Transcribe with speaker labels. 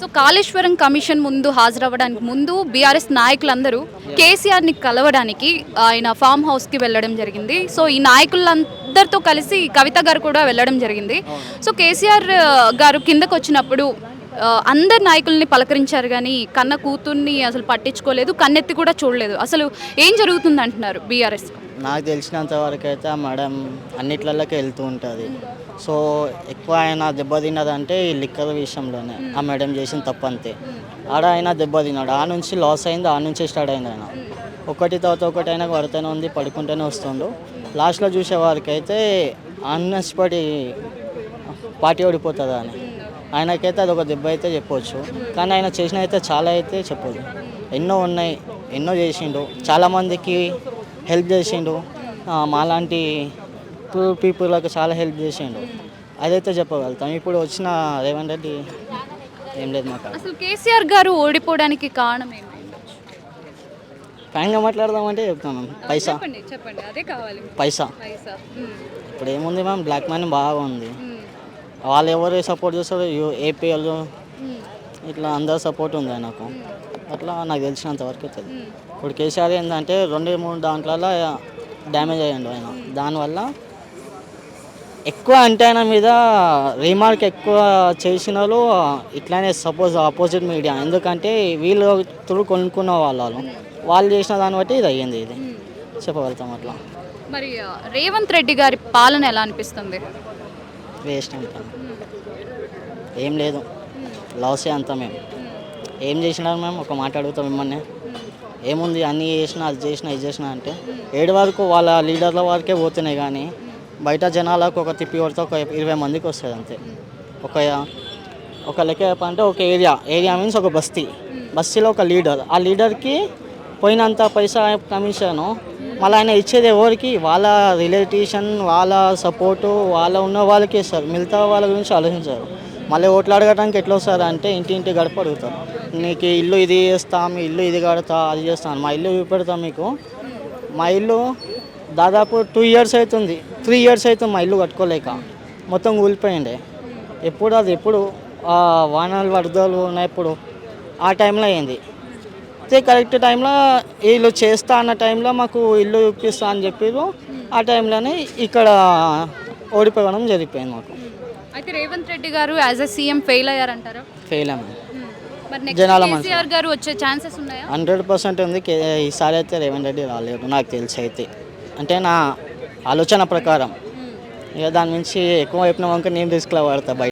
Speaker 1: So Kaleshwaram commission ముందు హాజరవ్వడానికి ముందు BRS నాయకులందరూ కేసీఆర్ని కలవడానికి ఆయన ఫామ్ హౌస్కి వెళ్ళడం జరిగింది. సో ఈ నాయకులందరితో కలిసి కవిత గారు కూడా వెళ్ళడం జరిగింది. సో కేసీఆర్ గారు కిందకు వచ్చినప్పుడు అందరు నాయకుల్ని పలకరించారు కానీ కన్న కూతుర్ని అసలు పట్టించుకోలేదు, కన్నెత్తి కూడా చూడలేదు. అసలు ఏం జరుగుతుంది అంటున్నారు బీఆర్ఎస్?
Speaker 2: నాకు తెలిసినంత వరకు అయితే ఆ మేడం అన్నిట్లలోకి వెళ్తూ ఉంటుంది. సో ఎక్కువ ఆయన దెబ్బతిన్నదంటే ఈ లిక్కర్ విషయంలోనే ఆ మేడం చేసిన తప్పు అంతే. ఆడ ఆయన దెబ్బతిన్నాడు, ఆ నుంచి లాస్ అయింది, ఆ నుంచే స్టార్ట్ అయింది. ఆయన ఒకటి తర్వాత ఒకటి అయినా పడుతూనే ఉంది, పడుకుంటూనే వస్తుండు. లాస్ట్లో చూసే వారికి అయితే అన్ఎక్స్పెక్ట్ పార్టీ ఓడిపోతుంది అని ఆయనకైతే అది ఒక దెబ్బ అయితే చెప్పవచ్చు. కానీ ఆయన చేసిన అయితే చాలా అయితే చెప్పదు. ఎన్నో ఉన్నాయి, ఎన్నో చేసిండు, చాలామందికి హెల్ప్ చేసిండు, మాలాంటి పూర్ పీపుల్కి చాలా హెల్ప్ చేసిండు. అదైతే చెప్పగలుగుతాం. ఇప్పుడు వచ్చిన రేవంత్ రెడ్డి ఏం లేదు మాకు.
Speaker 1: అసలు కేసీఆర్ గారు ఓడిపోవడానికి కారణం ఏంటి?
Speaker 2: ఫ్యాన్గా మాట్లాడదామంటే చెప్తాం మ్యామ్, పైసా.
Speaker 1: చెప్పండి, అదే కావాలి.
Speaker 2: పైసా ఇప్పుడు ఏముంది మ్యామ్, బ్లాక్ మనీ బాగా ఉంది. వాళ్ళు ఎవరు సపోర్ట్ చేస్తారు, ఏపీఎల్ ఇట్లా అందరు సపోర్ట్ ఉంది ఆయనకు. అట్లా నాకు తెలిసినంత వరకు తెలియదు. ఇప్పుడు కేసీఆర్ ఏంటంటే 2-3 దాంట్లో డ్యామేజ్ అయ్యాడు ఆయన. దానివల్ల ఎక్కువ అంటే ఆయన మీద రీమార్క్ ఎక్కువ చేసిన వాళ్ళు ఇట్లానే సపోజ్ ఆపోజిట్ మీడియా. ఎందుకంటే వీళ్ళు త్రూ కొనుక్కున్న వాళ్ళు చేసిన దాన్ని బట్టి ఇది అయ్యింది. ఇది చెప్పగలుగుతాం. అట్లా
Speaker 1: మరి రేవంత్ రెడ్డి గారి పాలన ఎలా అనిపిస్తుంది?
Speaker 2: వేస్ట్ అంతా, ఏం లేదు, లాసే అంతా. మేము ఏం చేసినారు మేము ఒక మాట అడుగుతాం మిమ్మల్ని, ఏముంది అన్నీ చేసినా, అది చేసినా, ఇది చేసినా అంటే 7 వరకు వాళ్ళ లీడర్ల వరకే పోతున్నాయి. కానీ బయట జనాలకు ఒక తిప్పి కొడితే ఒక 20 మందికి వస్తుంది అంతే. ఒక లెక్క చెప్పాలంటే ఒక ఏరియా మీన్స్ ఒక బస్తీలో ఒక లీడర్, ఆ లీడర్కి పోయినంత పైసా కమిషను మళ్ళీ ఆయన ఇచ్చేది ఎవరికి? వాళ్ళ రిలేటిషన్, వాళ్ళ సపోర్టు, వాళ్ళ ఉన్న వాళ్ళకి ఇస్తారు. మిగతా వాళ్ళ గురించి ఆలోచించారు. మళ్ళీ ఓట్లు అడగడానికి ఎట్లా వస్తారు అంటే ఇంటి గడప అడుగుతారు. నీకు ఇల్లు ఇది చేస్తాం, మీ ఇల్లు ఇది కడతా, అది చేస్తాను, మా ఇల్లు చూపెడతాం మీకు. మా ఇల్లు దాదాపు 2 years అవుతుంది, 3 years అవుతుంది మా ఇల్లు కట్టుకోలేక, మొత్తం కూలిపోయిండే. ఎప్పుడు వానలు వరదలు ఉన్నప్పుడు ఆ టైంలో అయింది. కరెక్ట్ టైంలో వీళ్ళు చేస్తా అన్న టైంలో మాకు ఇల్లు చూపిస్తా అని చెప్పారు. ఆ టైంలోనే ఇక్కడ ఓడిపోవడం జరిగిపోయింది మాకు.
Speaker 1: అయితే Revanth Reddy garu as a CM fail అయ్యారంటారా?
Speaker 2: ఫెయిల్ అయ్యాము.
Speaker 1: జనాల కేసీఆర్ గారు వచ్చే ఛాన్సెస్ ఉన్నాయా?
Speaker 2: 100% ఉంది. ఈసారి అయితే రేవంత్ రెడ్డి రాలేదు నాకు తెలిసి అయితే, అంటే నా ఆలోచన ప్రకారం. ఇక దాని నుంచి ఎక్కువ చెప్పిన వంక నేను రిస్క్లో పడతా బయట.